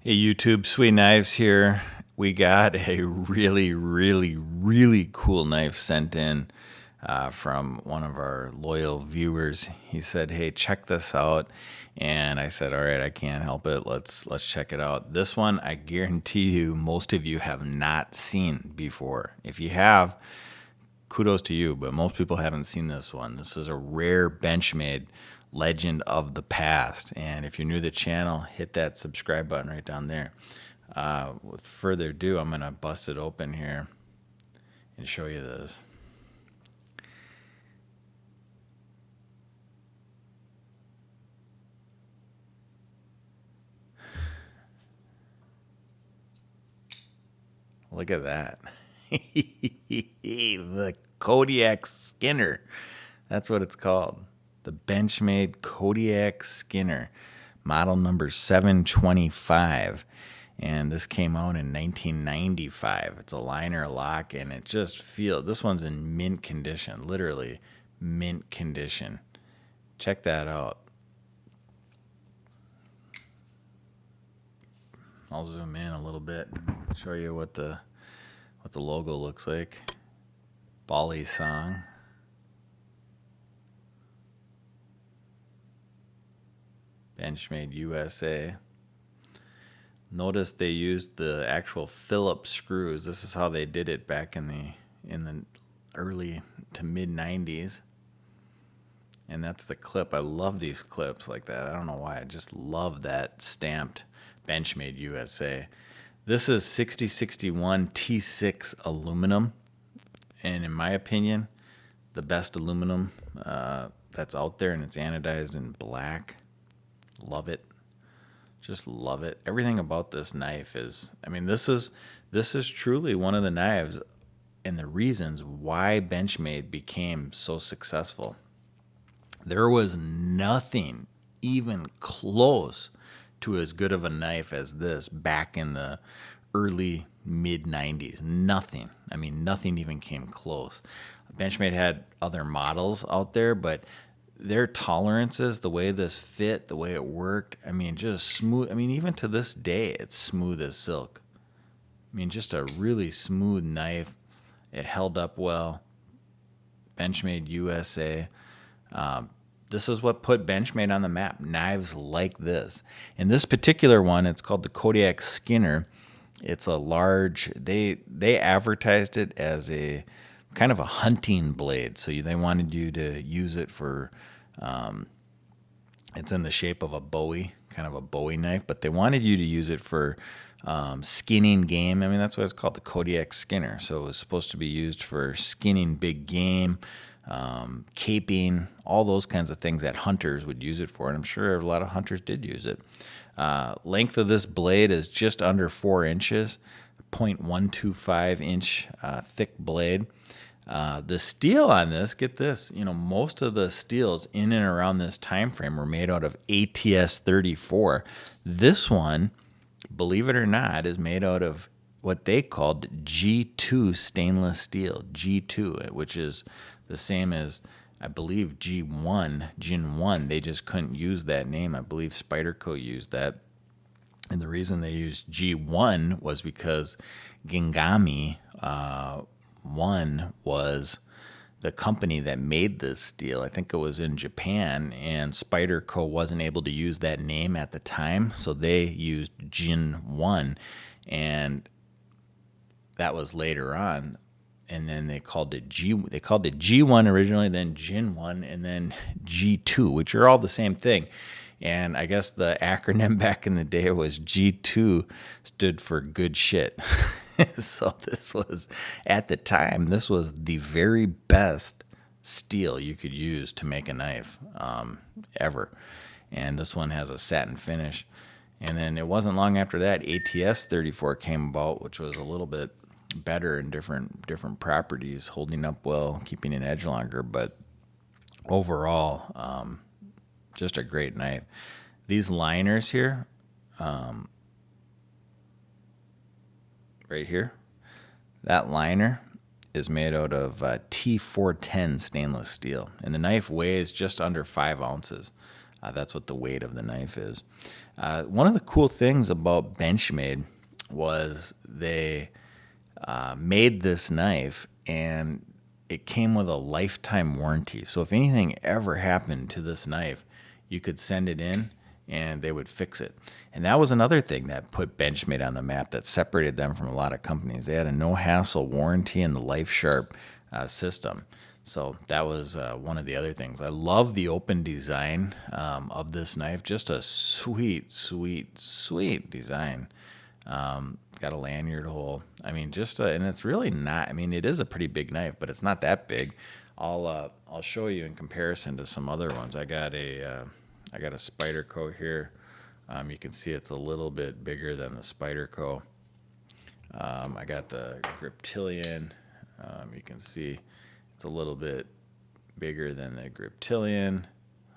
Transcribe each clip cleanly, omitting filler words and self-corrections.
Hey YouTube, Sweetknives here. We got a really cool knife sent in from one of our loyal viewers. He said, "Hey, check this out," and I said, "All right, I can't help it. Let's check it out." This one, I guarantee you, most of you have not seen before. If you have, kudos to you, but most people haven't seen this one. This is a rare Benchmade legend of the past, and if you're new to the channel, hit that subscribe button right down there. With further ado, I'm gonna bust it open here and show you this. Look at that. The Kodiak Skinner. That's what it's called. The Benchmade Kodiak Skinner, model number 725. And this came out in 1995. It's a liner lock, and it just feels, this one's in mint condition, literally mint condition. Check that out. I'll zoom in a little bit and show you what the logo looks like. Bali song. Benchmade USA. Notice they used the actual Phillips screws. This is how they did it back in the early to mid 90s. And that's the clip. I love these clips like that. I don't know why. I just love that stamped Benchmade USA. This is 6061 T6 aluminum, and in my opinion, the best aluminum that's out there, and it's anodized in black. Love it. Just love it. Everything about this knife is, I mean, this is truly one of the knives and the reasons why Benchmade became so successful. There was nothing even close to as good of a knife as this back in the early mid 90s. Nothing. I mean, nothing even came close. Benchmade had other models out there, but their tolerances, the way this fit, the way it worked, I mean, just smooth. I mean, even to this day, it's smooth as silk. I mean, just a really smooth knife. It held up well. Benchmade USA. This is what put Benchmade on the map. Knives like this. In this particular one, it's called the Kodiak Skinner. It's a large, they advertised it as a kind of a hunting blade. So they wanted you to use it for, it's in the shape of a bowie, kind of a bowie knife, but they wanted you to use it for skinning game. I mean, that's why it's called the Kodiak Skinner. So it was supposed to be used for skinning big game, caping, all those kinds of things that hunters would use it for, and I'm sure a lot of hunters did use it. Length of this blade is just under 4 inches, 0.125 inch thick blade. The steel on this, get this, you know, most of the steels in and around this time frame were made out of ATS 34. This one, believe it or not, is made out of what they called G2 stainless steel, G2, which is the same as, I believe, G1, Gen 1. They just couldn't use that name. I believe Spyderco used that. And the reason they used G1 was because Gingami 1 was the company that made this steel. I think it was in Japan, and Spyderco wasn't able to use that name at the time, so they used Gen 1, and that was later on. And then they called it G1 originally, then Gen 1, and then G2, which are all the same thing. And I guess the acronym back in the day was G2 stood for good shit. So this was, at the time, this was the very best steel you could use to make a knife ever. And this one has a satin finish. And then it wasn't long after that, ATS 34 came about, which was a little bit better in different properties, holding up well, keeping an edge longer, but overall, just a great knife. These liners here, right here, that liner is made out of T410 stainless steel, and the knife weighs just under 5 ounces. That's what the weight of the knife is. One of the cool things about Benchmade was they made this knife, and it came with a lifetime warranty. So if anything ever happened to this knife, you could send it in and they would fix it. And that was another thing that put Benchmade on the map, that separated them from a lot of companies. They had a no-hassle warranty in the LifeSharp system. So that was one of the other things. I love the open design of this knife. Just a sweet, sweet, sweet design. Got a lanyard hole. I mean, and it's really not, I mean, it is a pretty big knife, but it's not that big. I'll show you in comparison to some other ones. I got a Spyderco here. You can see it's a little bit bigger than the Spyderco. I got the Griptilian. You can see it's a little bit bigger than the Griptilian.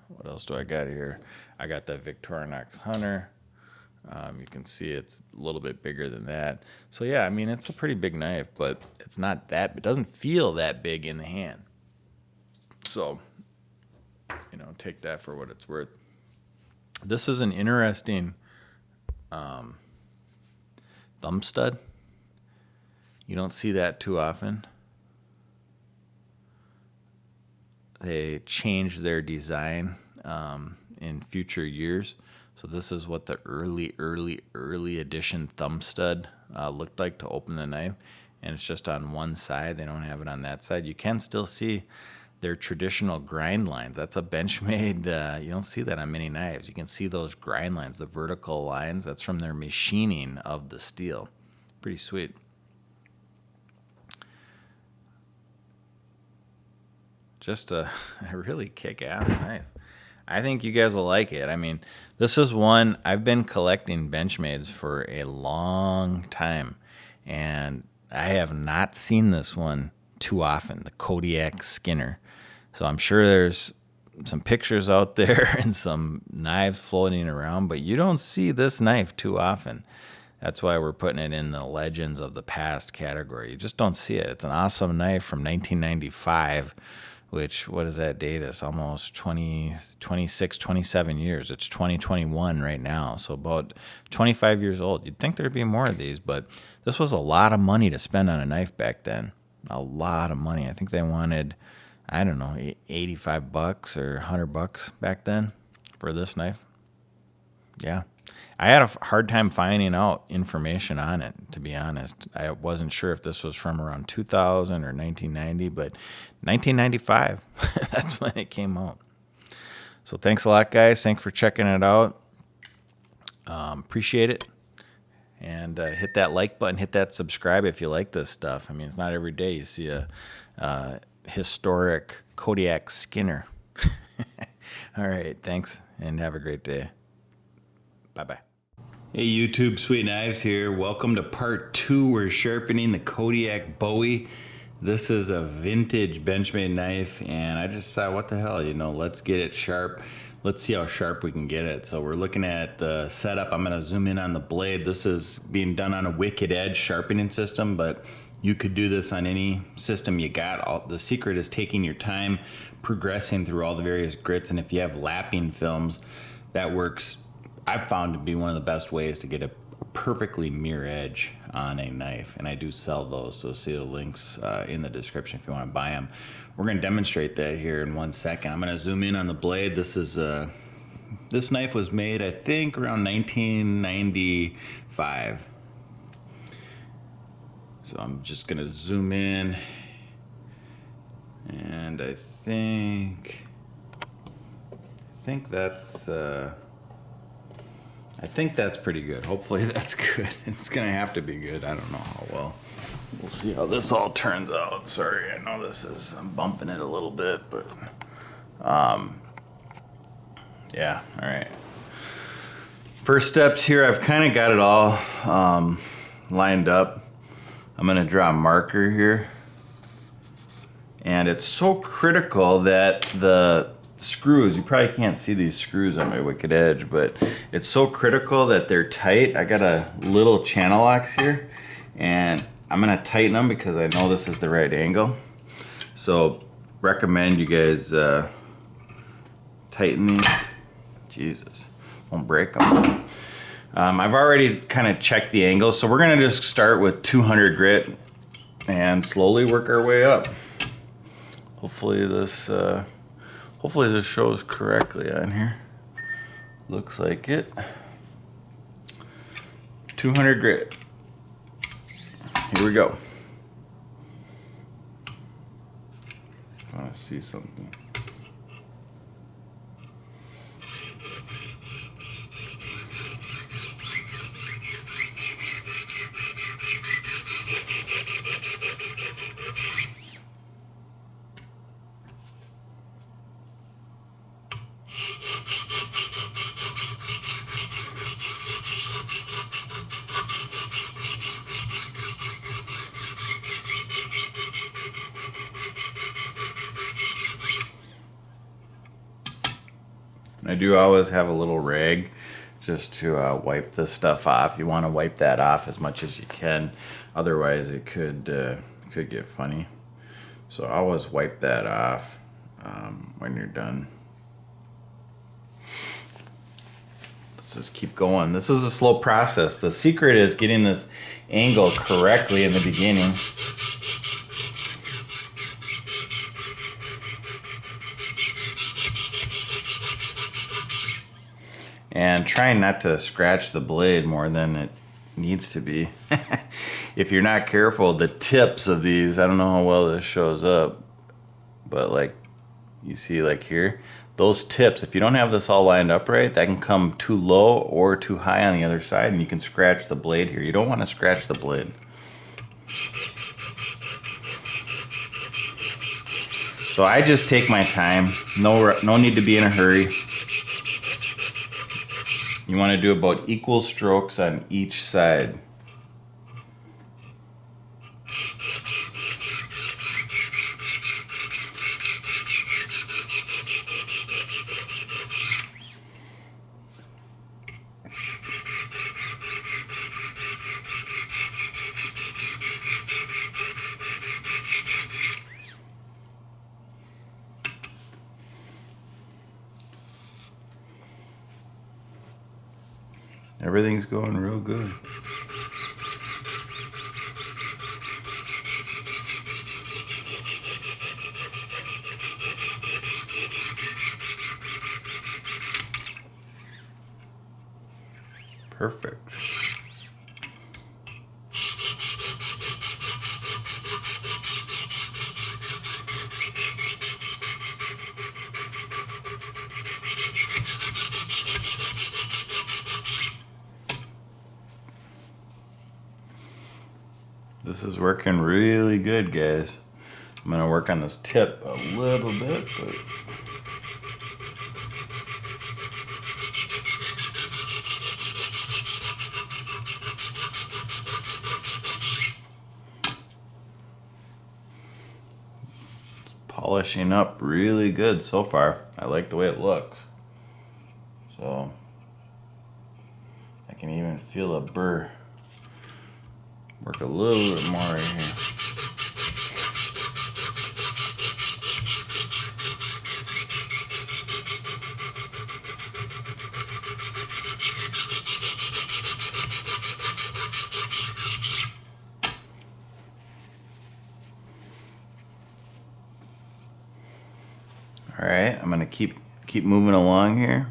What else do I got here? I got the Victorinox Hunter. You can see it's a little bit bigger than that. So yeah, I mean, it's a pretty big knife, but it's not that, it doesn't feel that big in the hand. So, take that for what it's worth. This is an interesting thumb stud. You don't see that too often. They changed their design in future years. So this is what the early edition thumb stud looked like to open the knife. And it's just on one side. They don't have it on that side. You can still see their traditional grind lines. That's a Benchmade. You don't see that on many knives. You can see those grind lines, the vertical lines. That's from their machining of the steel. Pretty sweet. Just a really kick-ass knife. I think you guys will like it. I mean, this is one, I've been collecting Benchmades for a long time, and I have not seen this one too often, the Kodiak Skinner. So I'm sure there's some pictures out there and some knives floating around, but you don't see this knife too often. That's why we're putting it in the Legends of the Past category. You just don't see it. It's an awesome knife from 1995. Which, what does that date? It's almost 26, 27 years. It's 2021 right now, so about 25 years old. You'd think there'd be more of these, but this was a lot of money to spend on a knife back then. A lot of money. I think they wanted, I don't know, $85 or $100 back then for this knife. Yeah. I had a hard time finding out information on it, to be honest. I wasn't sure if this was from around 2000 or 1990, but 1995, that's when it came out. So thanks a lot, guys. Thanks for checking it out. Appreciate it. And hit that like button, hit that subscribe if you like this stuff. I mean, it's not every day you see a historic Kodiak Skinner. All right, thanks, and have a great day. Bye-bye. Hey YouTube, Sweetknives here. Welcome to part 2. We're sharpening the Kodiak Bowie. This is a vintage Benchmade knife, and I just thought, what the hell, let's get it sharp. Let's see how sharp we can get it. So we're looking at the setup. I'm gonna zoom in on the blade. This is being done on a Wicked Edge sharpening system, but you could do this on any system you got. The secret is taking your time, progressing through all the various grits, and if you have lapping films, that works, I've found, to be one of the best ways to get a perfectly mirror edge on a knife, and I do sell those, so see the links in the description if you want to buy them. We're going to demonstrate that here in 1 second. I'm going to zoom in on the blade. This knife was made, I think, around 1995. So I'm just going to zoom in, and I think that's pretty good. Hopefully that's good. It's gonna have to be good. I don't know how well. We'll see how this all turns out. Sorry, I know I'm bumping it a little bit, but yeah, all right. First steps here, I've kind of got it all lined up. I'm gonna draw a marker here. And it's so critical that the screws, you probably can't see these screws on my Wicked Edge, but it's so critical that they're tight. I got a little channel locks here, and I'm gonna tighten them because I know this is the right angle. So recommend you guys tighten these Jesus, won't break them. I've already kind of checked the angles, so we're gonna just start with 200 grit and slowly work our way up. Hopefully this shows correctly on here. Looks like it. 200 grit. Here we go. I want to see something. I do always have a little rag just to wipe this stuff off. You want to wipe that off as much as you can, otherwise it could get funny. So I always wipe that off when you're done. Let's just keep going. This is a slow process. The secret is getting this angle correctly in the beginning. And trying not to scratch the blade more than it needs to be. If you're not careful, the tips of these, I don't know how well this shows up, but like you see like here, those tips, if you don't have this all lined up right, that can come too low or too high on the other side and you can scratch the blade here. You don't want to scratch the blade. So I just take my time. No need to be in a hurry. You want to do about equal strokes on each side. Everything's going real good. Perfect. This is working really good, guys. I'm gonna work on this tip a little bit, but it's polishing up really good so far. I like the way it looks. So I can even feel a burr. Work a little bit more right here. All right, I'm gonna keep moving along here.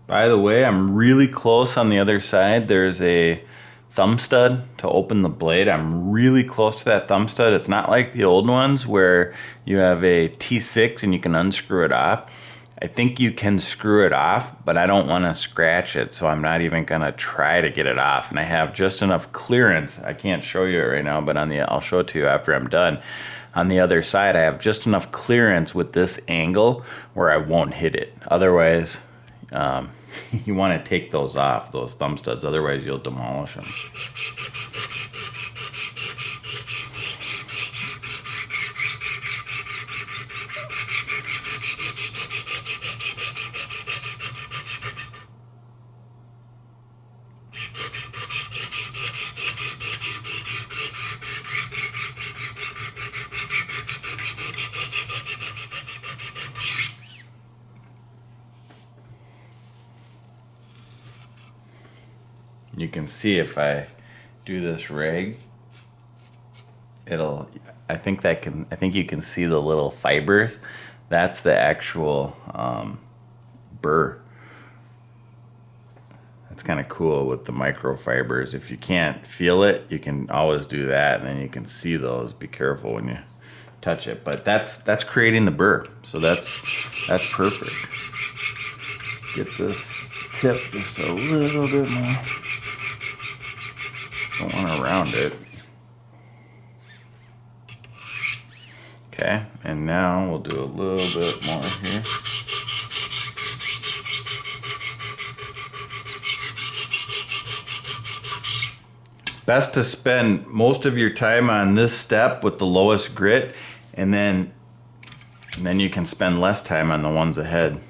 By the way, I'm really close on the other side. There's a thumb stud to open the blade. I'm really close to that thumb stud. It's not like the old ones where you have a T6 and you can unscrew it off. I think you can screw it off, but I don't want to scratch it, so I'm not even gonna try to get it off. And I have just enough clearance. I can't show you it right now, but I'll show it to you after I'm done. On the other side, I have just enough clearance with this angle where I won't hit it. Otherwise, you want to take those off, those thumb studs, otherwise you'll demolish them. you can see if I do this rag, I think you can see the little fibers. That's the actual burr. It's kind of cool with the microfibers. If you can't feel it, you can always do that, and then you can see those. Be careful when you touch it. But that's creating the burr. So that's perfect. Get this tip just a little bit more. Don't want to round it. Okay, and now we'll do a little bit more here. Best to spend most of your time on this step with the lowest grit, and then you can spend less time on the ones ahead.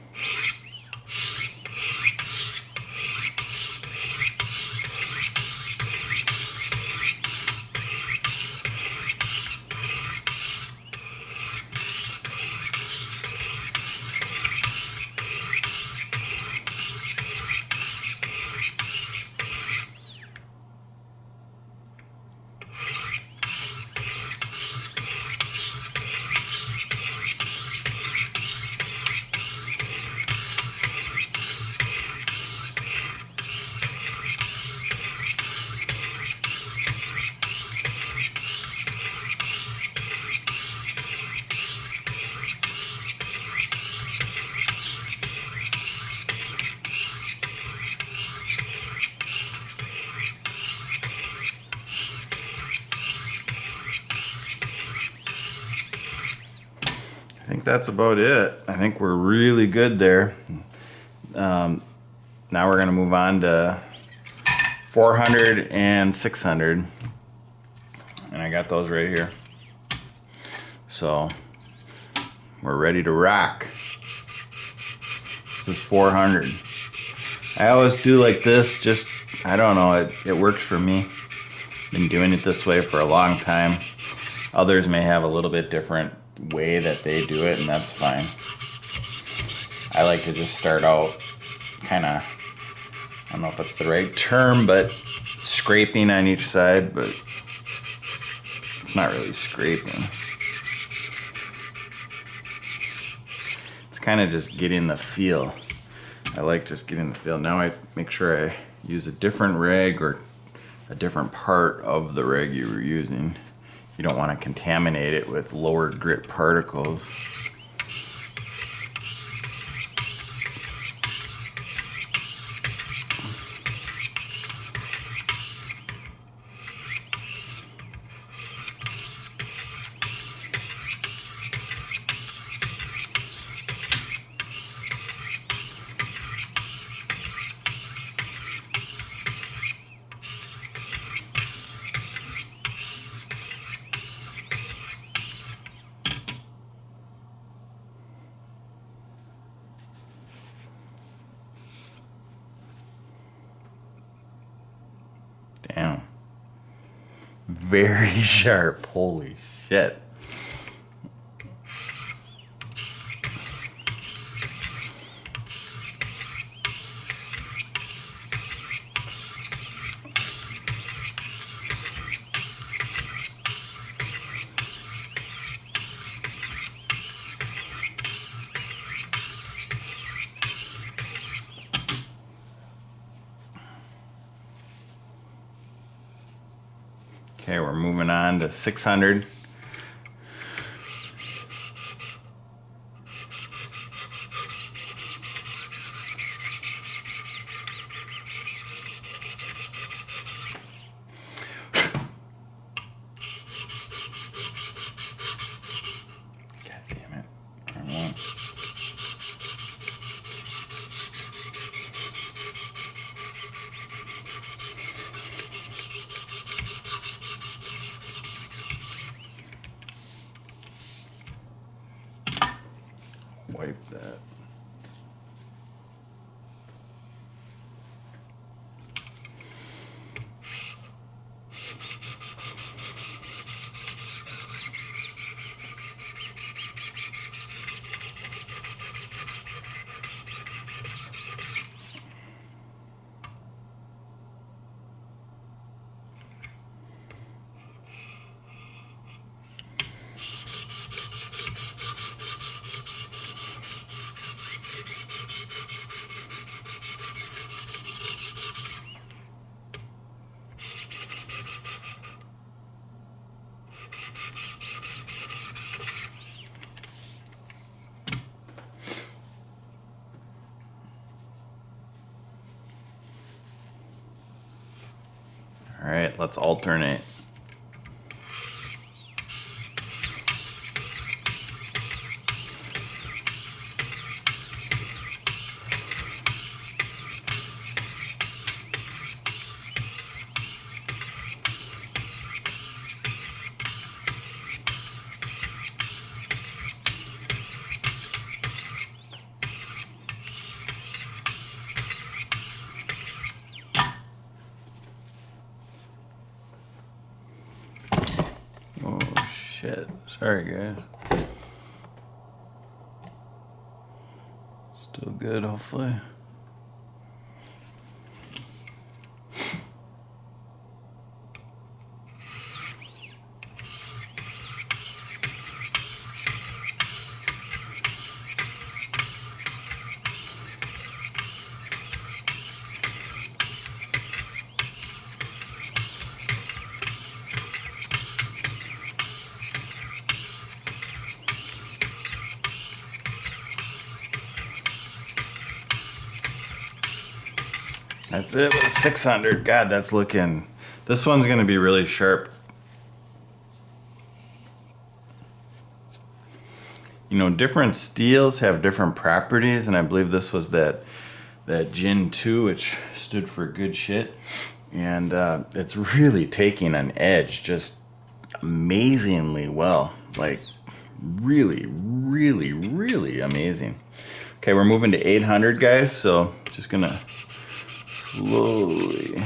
I think that's about it. I think we're really good there. Now we're going to move on to 400 and 600. And I got those right here. So we're ready to rock. This is 400. I always do like this, just, I don't know, it works for me. Been doing it this way for a long time. Others may have a little bit different way that they do it, and that's fine. I like to just start out kind of, I don't know if that's the right term, but scraping on each side, but it's not really scraping. It's kind of just getting the feel. I like just getting the feel. Now I make sure I use a different rag or a different part of the rag you were using. You don't want to contaminate it with lower grit particles. Damn. Very sharp. Holy shit. Okay, we're moving on to 600. God damn it. Wrong one. Wipe that. right, let's alternate. Oh shit, sorry guys. Still good, hopefully. That's it with 600. God, that's looking... This one's going to be really sharp. You know, different steels have different properties, and I believe this was that Gin 2, which stood for good shit. And it's really taking an edge just amazingly well. Like, really, really, really amazing. Okay, we're moving to 800, guys, so just going to slowly...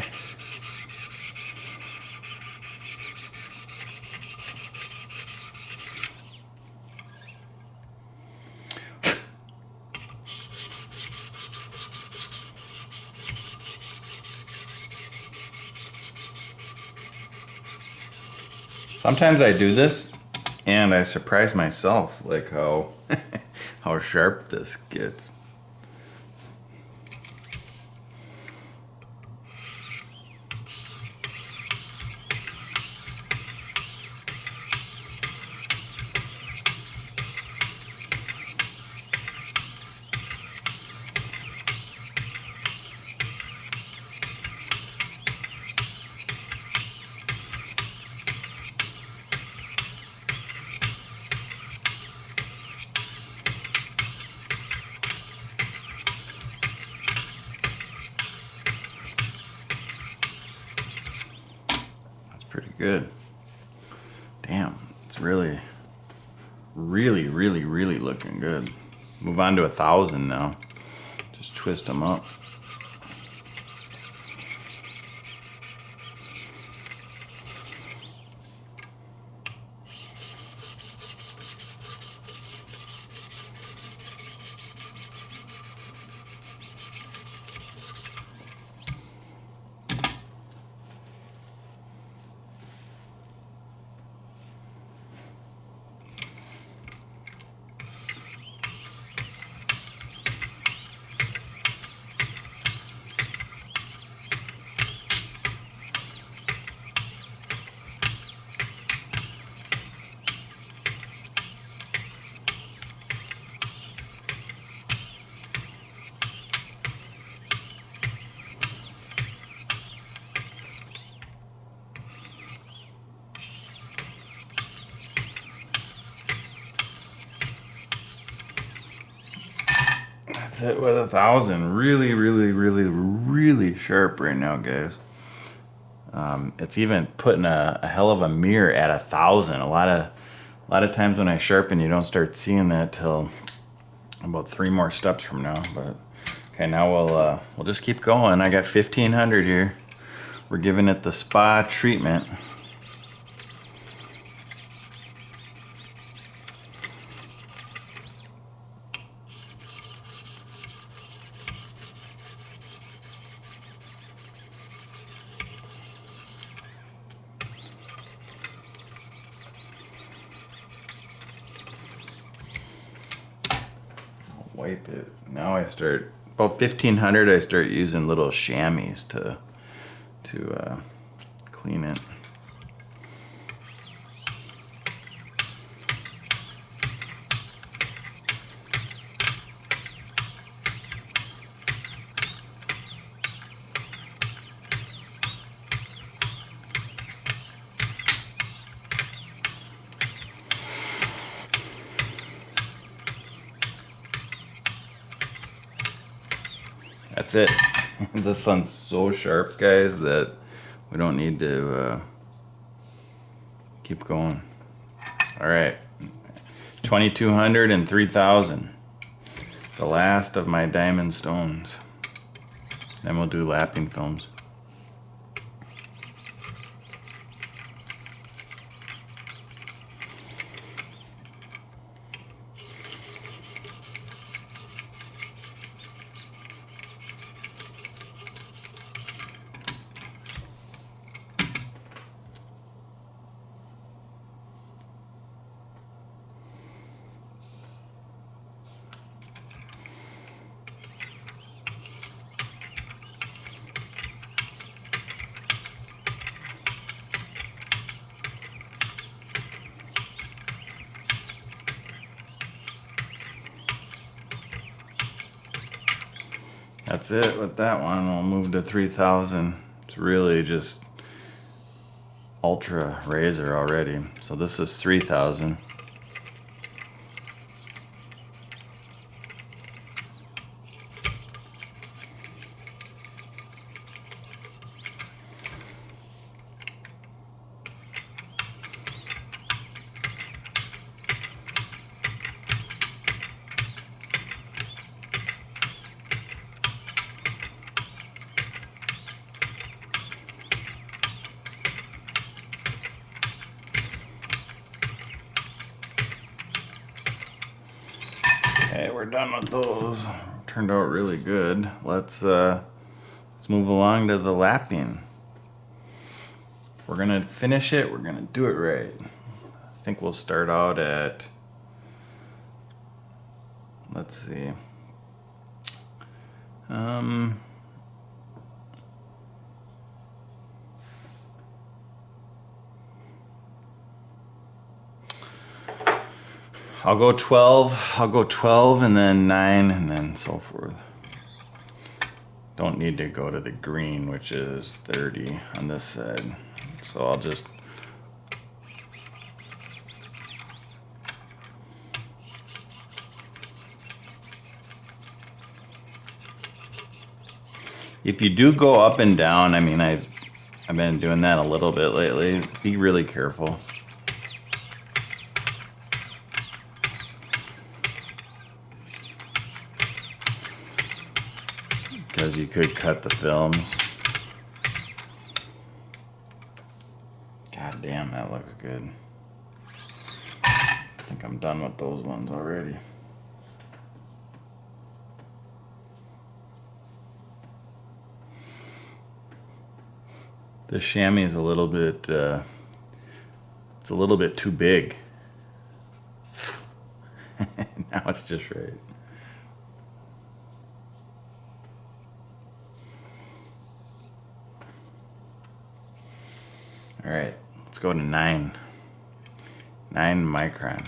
Sometimes I do this and I surprise myself, like how how sharp this gets. Pretty good. Damn, it's really, really, really, really looking good. Move on to 1,000 now. Just twist them up. That's it with 1,000. Really, really, really, really sharp right now, guys. It's even putting a hell of a mirror at 1,000. A lot of times when I sharpen, you don't start seeing that till about 3 more steps from now. But okay, now we'll just keep going. I got 1,500 here. We're giving it the spa treatment. Wipe it. Now I start about 1,500. I start using little chamois to clean it. That's it. This one's so sharp, guys, that we don't need to keep going. All right, 2,200 and 3,000. The last of my diamond stones. Then we'll do lapping films. That's it with that one. We'll move to 3,000. It's really just ultra razor already. So this is 3,000. Okay, we're done with those. Turned out really good. Let's move along to the lapping. If we're gonna finish it, we're gonna do it right. I think we'll start out at, let's see. I'll go 12 and then 9 and then so forth. Don't need to go to the green, which is 30 on this side. So I'll just if you do go up and down, I mean I've been doing that a little bit lately. Be really careful. Because you could cut the films. God damn, that looks good. I think I'm done with those ones already. The chamois is a little bit, it's a little bit too big. Now it's just right. All right, let's go to 9 micron.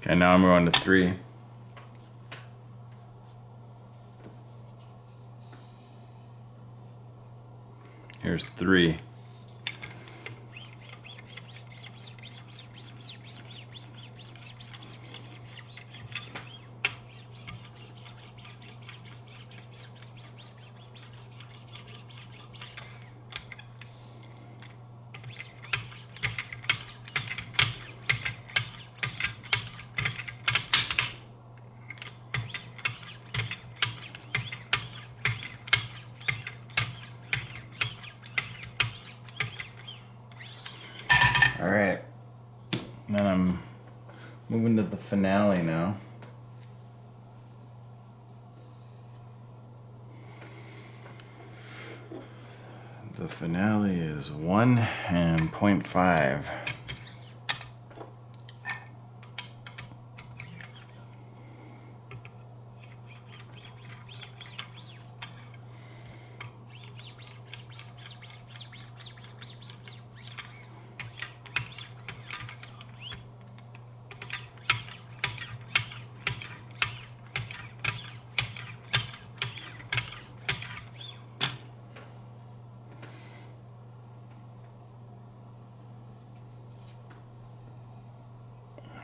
Okay, now I'm going to 3. Here's 3. All right, then I'm moving to the finale now. The finale is 1 and 0.5.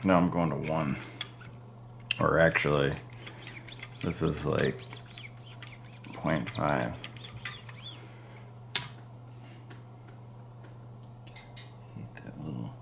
Now I'm going to 1. Or actually, this is like 0.5. That little.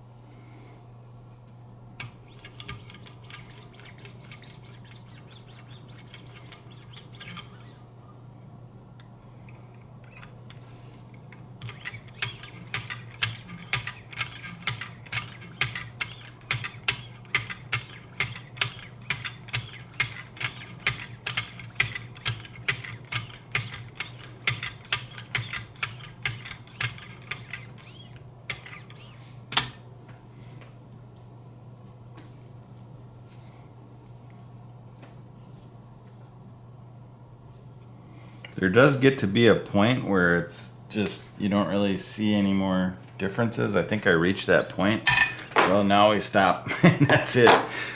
There does get to be a point where it's just, you don't really see any more differences. I think I reached that point. So now we stop. That's it.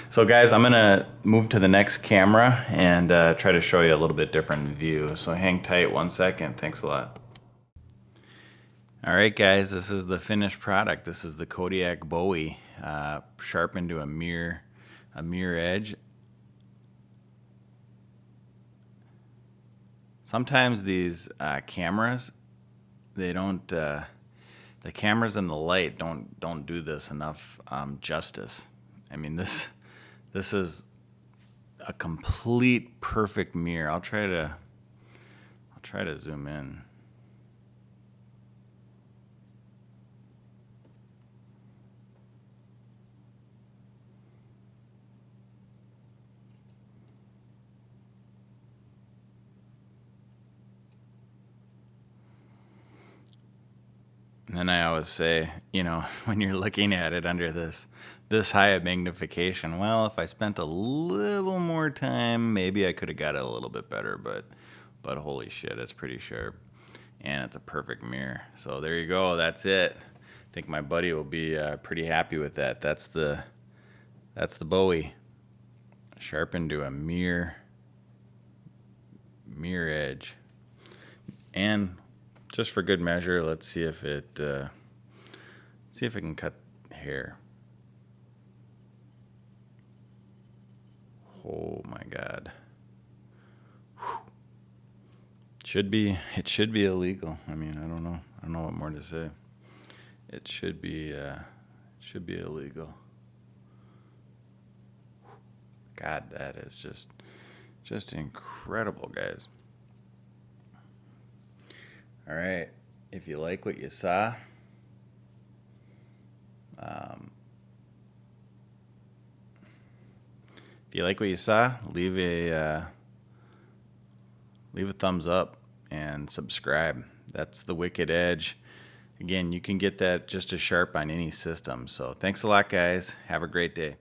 So guys, I'm gonna move to the next camera and try to show you a little bit different view. So hang tight 1 second. Thanks a lot. All right, guys, this is the finished product. This is the Kodiak Bowie, sharpened to a mirror edge. Sometimes these cameras, they don't. The cameras and the light don't do this enough justice. I mean, this is a complete perfect mirror. I'll try to zoom in. And then I always say, you know, when you're looking at it under this high of magnification, well, if I spent a little more time, maybe I could have got it a little bit better, but holy shit, it's pretty sharp. And it's a perfect mirror. So there you go, that's it. I think my buddy will be pretty happy with that. That's the Bowie, sharpened to a mirror edge. And just for good measure, let's see if it can cut hair. Oh my God. It should be illegal. I mean, I don't know what more to say. It should be illegal. God, that is just incredible, guys. All right, if you like what you saw, leave a thumbs up and subscribe. That's the Wicked Edge. Again, you can get that just as sharp on any system. So thanks a lot, guys. Have a great day.